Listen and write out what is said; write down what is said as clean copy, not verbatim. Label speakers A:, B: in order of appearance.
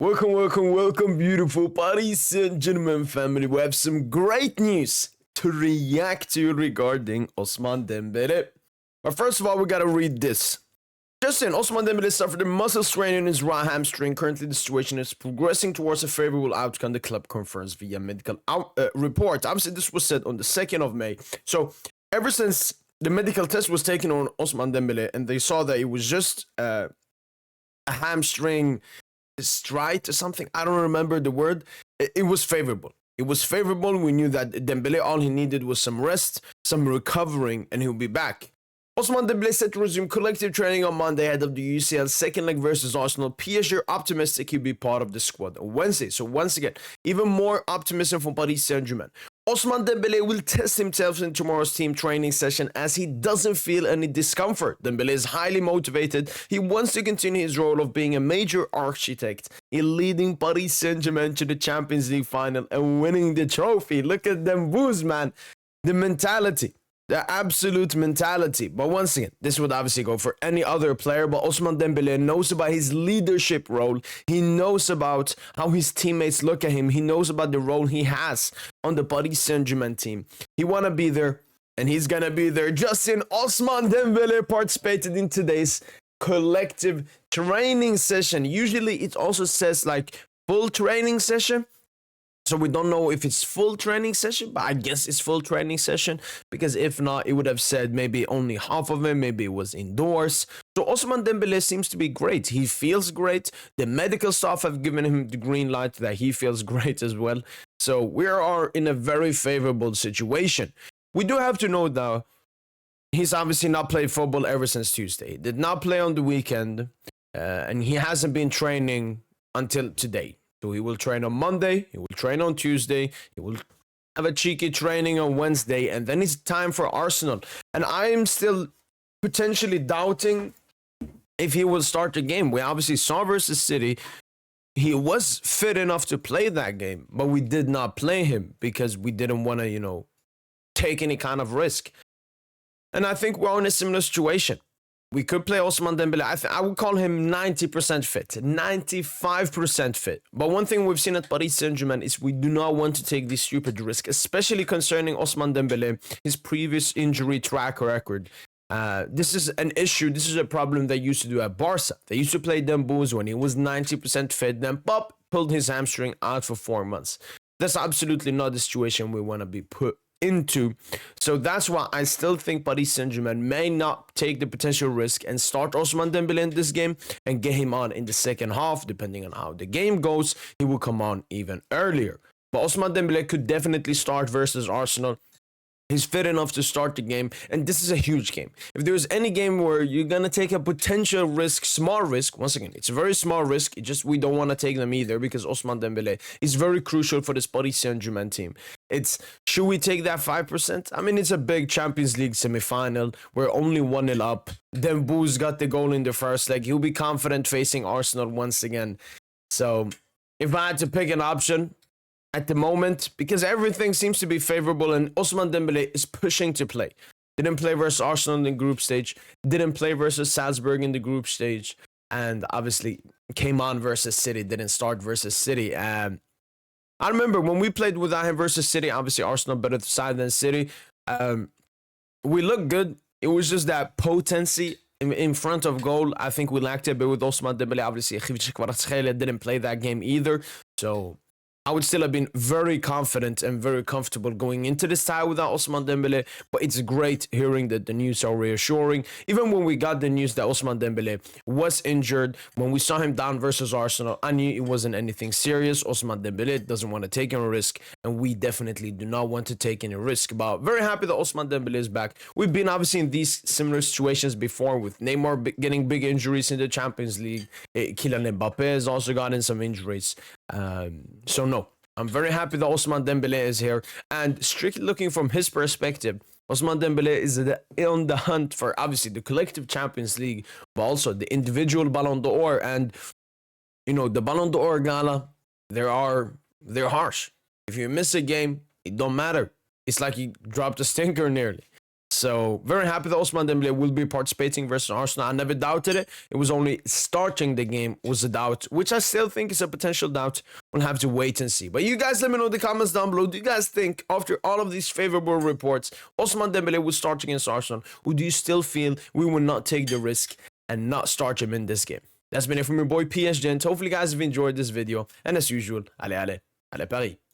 A: Welcome, beautiful Paris Saint Germain family. We have some great news to react to regarding Ousmane Dembele. But first of all, we gotta read this. Just in, Ousmane Dembele suffered a muscle strain in his right hamstring. Currently, the situation is progressing towards a favorable outcome, the club confirms via medical report. Obviously, this was said on the 2nd of May. So, ever since the medical test was taken on Ousmane Dembele and they saw that it was just a hamstring stride or something, I don't remember the word, it was favorable. It was favorable. We knew that Dembele, all he needed was some rest, some recovering, and he'll be back. Ousmane Dembele set to resume collective training on Monday ahead of the UCL second leg versus Arsenal. PSG are optimistic he'll be part of the squad on Wednesday. So once again, even more optimism from Paris Saint Germain. Ousmane Dembele will test himself in tomorrow's team training session as he doesn't feel any discomfort. Dembele is highly motivated. He wants to continue his role of being a major architect in leading Paris Saint Germain to the Champions League final and winning the trophy. Look at them boos, man. The mentality. The absolute mentality. But once again, this would obviously go for any other player, but Ousmane Dembele knows about his leadership role. He knows about how his teammates look at him. He knows about the role he has on the Paris Saint Germain team. He want to be there, and he's going to be there. Just in, Ousmane Dembele participated in today's collective training session. Usually it also says like full training session. So we don't know if it's full training session, but I guess it's full training session, because if not, it would have said maybe only half of it, maybe it was indoors. So Ousmane Dembele seems to be great. He feels great. The medical staff have given him the green light that he feels great as well. So we are in a very favorable situation. We do have to know though, he's obviously not played football ever since Tuesday. He did not play on the weekend, and he hasn't been training until today. So he will train on Monday, he will train on Tuesday, he will have a cheeky training on Wednesday, and then it's time for Arsenal. And I am still potentially doubting if he will start the game. We obviously saw versus City, he was fit enough to play that game, but we did not play him because we didn't want to, take any kind of risk. And I think we're in a similar situation. We could play Ousmane Dembele. I would call him 90% fit, 95% fit. But one thing we've seen at Paris Saint-Germain is we do not want to take this stupid risk, especially concerning Ousmane Dembele, his previous injury track record. This is an issue. This is a problem they used to do at Barca. They used to play Dembele when he was 90% fit, then pop, pulled his hamstring out for 4 months. That's absolutely not the situation we want to be put into. So that's why I still think Paris Saint-Germain may not take the potential risk and start Ousmane Dembele in this game and get him on in the second half. Depending on how the game goes, he will come on even earlier. But Ousmane Dembele could definitely start versus Arsenal. He's fit enough to start the game, and this is a huge game. If there's any game where you're going to take a potential risk, small risk, once again, it's a very small risk, we don't want to take them either because Ousmane Dembele is very crucial for this Paris Saint-Germain team. Should we take that 5%? I mean, it's a big Champions League semi-final. We're only 1-0 up. Dembele's got the goal in the first leg. He'll be confident facing Arsenal once again. So, if I had to pick an option, at the moment, because everything seems to be favorable and Ousmane Dembele is pushing to play. Didn't play versus Arsenal in the group stage, didn't play versus Salzburg in the group stage, and obviously came on versus City, didn't start versus City. I remember when we played without him versus City, obviously Arsenal better side than City. We looked good. It was just that potency in front of goal. I think we lacked a bit with Ousmane Dembele. Obviously, didn't play that game either. So I would still have been very confident and very comfortable going into this tie without Ousmane Dembele, but it's great hearing that the news are reassuring. Even when we got the news that Ousmane Dembele was injured, when we saw him down versus Arsenal, I knew it wasn't anything serious. Ousmane Dembele doesn't want to take any risk, and we definitely do not want to take any risk. But very happy that Ousmane Dembele is back. We've been obviously in these similar situations before with Neymar getting big injuries in the Champions League. Kylian Mbappe has also gotten some injuries. So no, I'm very happy that Ousmane Dembele is here, and strictly looking from his perspective, Ousmane Dembele is on the hunt for obviously the collective Champions League, but also the individual Ballon d'Or. And the Ballon d'Or gala, they're harsh. If you miss a game, it don't matter. It's like you dropped a stinker nearly. So very happy that Ousmane Dembele will be participating versus Arsenal. I never doubted it. It was only starting the game was a doubt, which I still think is a potential doubt. We'll have to wait and see. But you guys let me know in the comments down below. Do you guys think after all of these favorable reports, Ousmane Dembele will start against Arsenal? Or do you still feel we will not take the risk and not start him in this game? That's been it from your boy PSG. Hopefully you guys have enjoyed this video. And as usual, allez Paris.